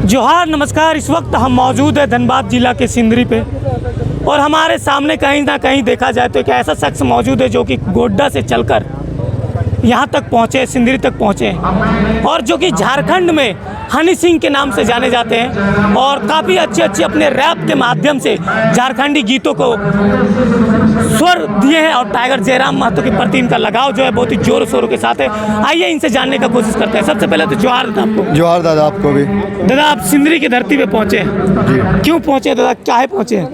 जोहार नमस्कार। इस वक्त हम मौजूद है धनबाद जिला के सिंदरी पे और हमारे सामने कहीं ना कहीं देखा जाए तो एक ऐसा शख्स मौजूद है जो कि गोड्डा से चलकर यहाँ तक पहुँचे, सिंदरी तक पहुँचे और जो कि झारखंड में हनी सिंह के नाम से जाने जाते हैं और काफ़ी अच्छे अपने रैप के माध्यम से झारखंडी गीतों को स्वर दिए हैं और टाइगर जयराम महतो के प्रति इनका लगाव जो है बहुत ही जोरों शोरों के साथ है। आइए इनसे जानने का कोशिश करते हैं। सबसे पहले तो जोहार दादा आपको। जोहार दादा आपको भी। दादा आप सिंदरी की धरती पे पहुँचे हैं जी। क्यों पहुँचे दादा, काहे पहुँचे हैं?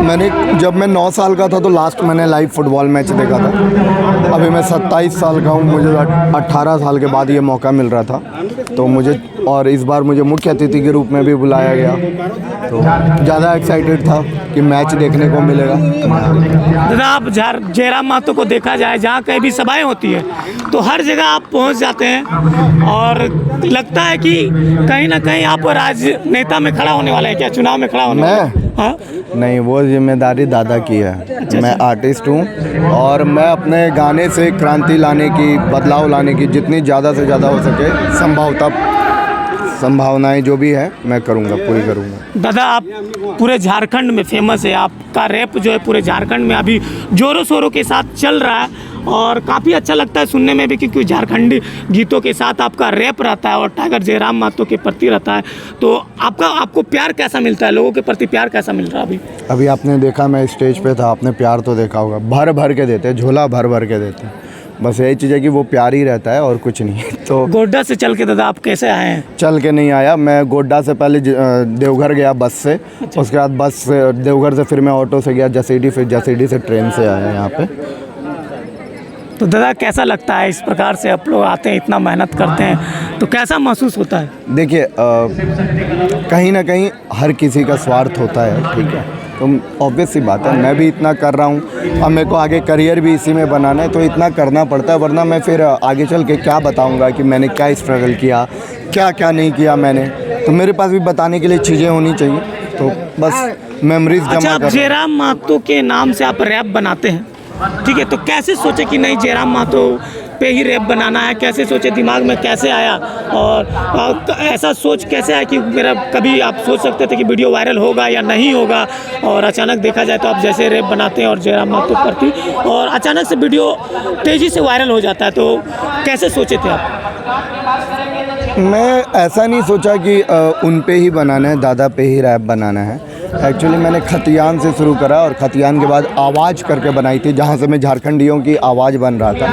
मैंने जब मैं 9 साल का था तो लास्ट मैंने लाइव फुटबॉल मैच देखा था। अभी मैं 27 साल का हूँ, मुझे 18 साल के बाद ये मौका मिल रहा था तो मुझे, और इस बार मुझे मुख्य अतिथि के रूप में भी बुलाया गया तो ज़्यादा एक्साइटेड था कि मैच देखने को मिलेगा। दादा आप जयराम महतो को देखा जाए जहाँ कहीं भी सभाएं होती है तो हर जगह आप पहुँच जाते हैं और लगता है कि कहीं ना कहीं आप राजनेता में खड़ा होने वाले हैं। क्या चुनाव में खड़ा होने वाले हैं? हाँ? नहीं, वो जिम्मेदारी दादा की है। मैं आर्टिस्ट हूँ और मैं अपने गाने से क्रांति लाने की, बदलाव लाने की जितनी ज़्यादा से ज़्यादा हो सके संभावनाएं जो भी है मैं करूँगा, पूरी करूँगा। दादा आप पूरे झारखंड में फेमस है, आपका रैप जो है पूरे झारखंड में अभी जोरों शोरों के साथ चल रहा है और काफ़ी अच्छा लगता है सुनने में भी क्योंकि झारखंडी गीतों के साथ आपका रैप रहता है और टाइगर जयराम महतो के प्रति रहता है। तो आपको प्यार कैसा मिलता है, लोगों के प्रति प्यार कैसा मिल रहा है अभी? आपने देखा, मैं स्टेज पे था, आपने प्यार तो देखा होगा, भर भर के देते, झोला भर भर के देते। बस यही चीज़ है कि वो प्यार ही रहता है और कुछ नहीं। तो गोड्डा से चल के दादा आप कैसे आए हैं? चल के नहीं आया, मैं गोड्डा से पहले देवघर गया बस से। अच्छा। उसके बाद बस से देवघर से फिर मैं ऑटो से गया जसीडी, फिर जसीडी से ट्रेन से आया यहाँ पे। तो दादा कैसा लगता है इस प्रकार से आप लोग आते हैं, इतना मेहनत करते हैं तो कैसा महसूस होता है? देखिए कहीं ना कहीं हर किसी का स्वार्थ होता है, ठीक है, तो ऑब्वियस सी बात है मैं भी इतना कर रहा हूँ। अब मेरे को आगे करियर भी इसी में बनाना है तो इतना करना पड़ता है, वरना मैं फिर आगे चल के क्या बताऊँगा कि मैंने क्या स्ट्रगल किया, क्या क्या नहीं किया मैंने। तो मेरे पास भी बताने के लिए चीज़ें होनी चाहिए, तो बस मेमोरीज जमा कर। जयराम महतो के नाम से आप रैप बनाते हैं, ठीक है, तो कैसे सोचे कि नहीं जयराम महतो पे ही रैप बनाना है? कैसे सोचे, दिमाग में कैसे आया और ऐसा सोच कैसे आया कि मेरा, कभी आप सोच सकते थे कि वीडियो वायरल होगा या नहीं होगा और अचानक देखा जाए तो आप जैसे रैप बनाते हैं और जयराम महतो प्रति और अचानक से वीडियो तेज़ी से वायरल हो जाता है, तो कैसे सोचे थे आप? मैं ऐसा नहीं सोचा कि उन पे ही बनाना है, दादा पे ही रैप बनाना है। एक्चुअली मैंने खतियान से शुरू करा और खतियान के बाद आवाज़ करके बनाई थी जहाँ से मैं झारखंडियों की आवाज़ बन रहा था।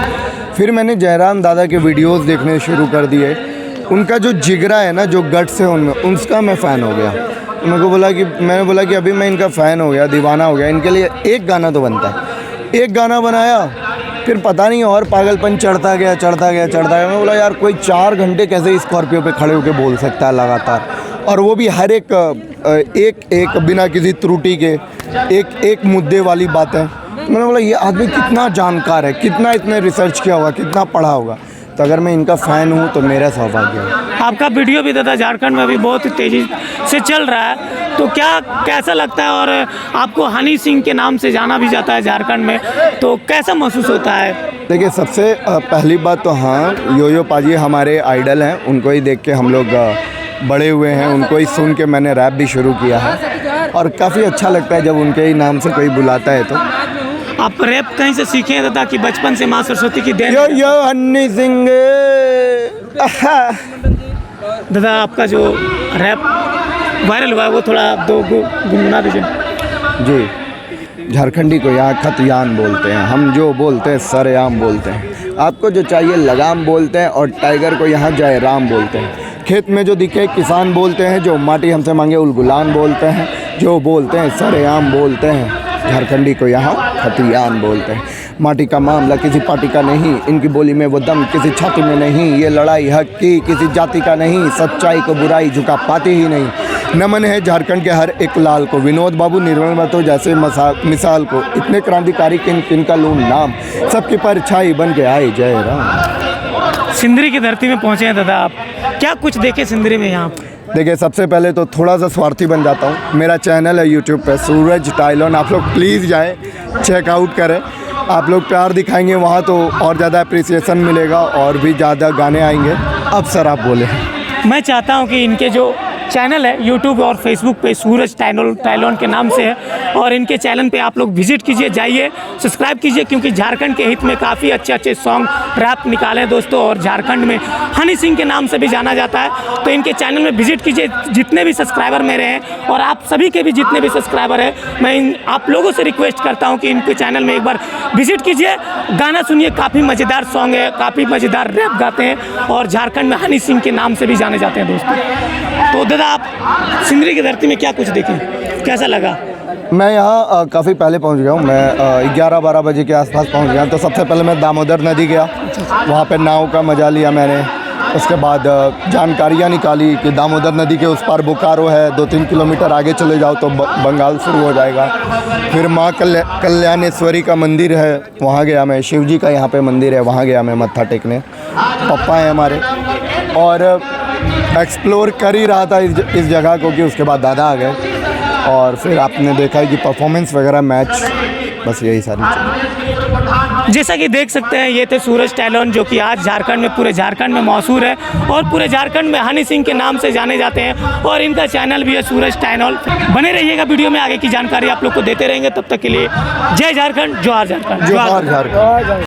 फिर मैंने जयराम दादा के वीडियोस देखने शुरू कर दिए। उनका जो जिगरा है ना, जो गट्स है उनमें, उसका मैं फ़ैन हो गया। मैंने बोला कि अभी मैं इनका फ़ैन हो गया, दीवाना हो गया, इनके लिए एक गाना तो बनता है। एक गाना बनाया, फिर पता नहीं और पागलपन चढ़ता गया। मैं बोला यार कोई 4 घंटे कैसे स्कॉर्पियो पे खड़े होकर बोल सकता है लगातार, और वो भी हर एक बिना किसी त्रुटि के एक मुद्दे वाली बातें। मैंने बोला ये आदमी कितना जानकार है, कितना इतने रिसर्च किया होगा, कितना पढ़ा होगा। तो अगर मैं इनका फ़ैन हूँ तो मेरा सौभाग्य है। आपका वीडियो भी दादा झारखंड में अभी बहुत तेज़ी से चल रहा है, तो कैसा लगता है? और आपको हनी सिंह के नाम से जाना भी जाता है झारखंड में, तो कैसा महसूस होता है? देखिए सबसे पहली बात तो हाँ, यो पाजी हमारे आइडल हैं, उनको ही देख के हम लोग बड़े हुए हैं, उनको ही सुन के मैंने रैप भी शुरू किया है और काफ़ी अच्छा लगता है जब उनके ही नाम से कोई बुलाता है। तो आप रैप कहीं से सीखे हैं दादा कि बचपन से माँ सरस्वती की देन? यो हनी सिंह। दादा आपका जो रैप वायरल हुआ है वो थोड़ा दो गुनगुना दीजिए। जी, झारखंडी को यहाँ खतियान बोलते हैं, हम जो बोलते हैं सरेआम बोलते हैं, आपको जो चाहिए लगाम बोलते हैं, और टाइगर को यहाँ जयराम बोलते हैं। खेत में जो दिखे किसान बोलते हैं, जो माटी हमसे मांगे उलगुलान बोलते हैं, जो बोलते हैं सरेआम बोलते हैं। झारखंडी को यहाँ खतियान बोलते हैं। माटी का मामला किसी पार्टी का नहीं, इनकी बोली में वो दम किसी छाती में नहीं, ये लड़ाई हक की किसी जाति का नहीं, सच्चाई को बुराई झुका पाती ही नहीं। नमन है झारखंड के हर एक लाल को, विनोद बाबू निर्मल महतो जैसे मिसाल को, इतने क्रांतिकारी किन का लूम नाम, सबकी परछाई बन के आए जय राम। सिंदरी की धरती में पहुँचे हैं दादा आप, क्या कुछ देखे सिंदरी में यहाँ? देखिए सबसे पहले तो थोड़ा सा स्वार्थी बन जाता हूँ, मेरा चैनल है यूट्यूब पे सूरज टाइलॉन, आप लोग प्लीज़ जाएँ चेकआउट करें। आप लोग प्यार दिखाएंगे वहाँ तो और ज़्यादा अप्रिसिएशन मिलेगा और भी ज़्यादा गाने आएंगे। अब सर आप बोले। मैं चाहता हूं कि इनके जो चैनल है यूट्यूब और फेसबुक पे सूरज टैलोन के नाम से है, और इनके चैनल पे आप लोग विजिट कीजिए, जाइए सब्सक्राइब कीजिए, क्योंकि झारखंड के हित में काफ़ी अच्छे अच्छे सॉन्ग रैप निकाले हैं दोस्तों। और झारखंड में हनी सिंह के नाम से भी जाना जाता है, तो इनके चैनल में विजिट कीजिए। जितने भी सब्सक्राइबर मेरे हैं और आप सभी के भी जितने भी सब्सक्राइबर हैं, मैं आप लोगों से रिक्वेस्ट करता हूँ कि इनके चैनल में एक बार विजिट कीजिए, गाना सुनिए, काफ़ी मज़ेदार सॉन्ग है, काफ़ी मज़ेदार रैप गाते हैं और झारखंड में हनी सिंह के नाम से भी जाने जाते हैं दोस्तों। तो दादा, आप सिंदरी की धरती में क्या कुछ देखें, कैसा लगा? मैं यहाँ काफ़ी पहले पहुँच गया हूँ। मैं 11-12 बजे के आसपास पहुँच गया। तो सबसे पहले मैं दामोदर नदी गया, वहाँ पे नाव का मज़ा लिया मैंने। उसके बाद जानकारियाँ निकाली कि दामोदर नदी के उस पार बोकारो है, 2-3 किलोमीटर आगे चले जाओ तो बंगाल शुरू हो जाएगा। फिर माँ कल्याणेश्वरी का मंदिर है, वहाँ गया मैं। शिव जी का यहाँ पे मंदिर है, वहाँ गया मैं मत्था टेकने। पप्पा हैं हमारे, और एक्सप्लोर कर ही रहा था इस जगह को कि उसके बाद दादा आ गए। और फिर आपने देखा है कि परफॉर्मेंस वगैरह, मैच, बस यही सारी चीज़ें। जैसा कि देख सकते हैं, ये थे सूरज टैलोन, जो कि आज झारखंड में, पूरे झारखंड में मशहूर है और पूरे झारखंड में हनी सिंह के नाम से जाने जाते हैं, और इनका चैनल भी है सूरज टैलोन। बने रहिएगा, वीडियो में आगे की जानकारी आप लोग को देते रहेंगे। तब तक के लिए जय झारखंड, जोहार झारखंड। जोहार झारखंड।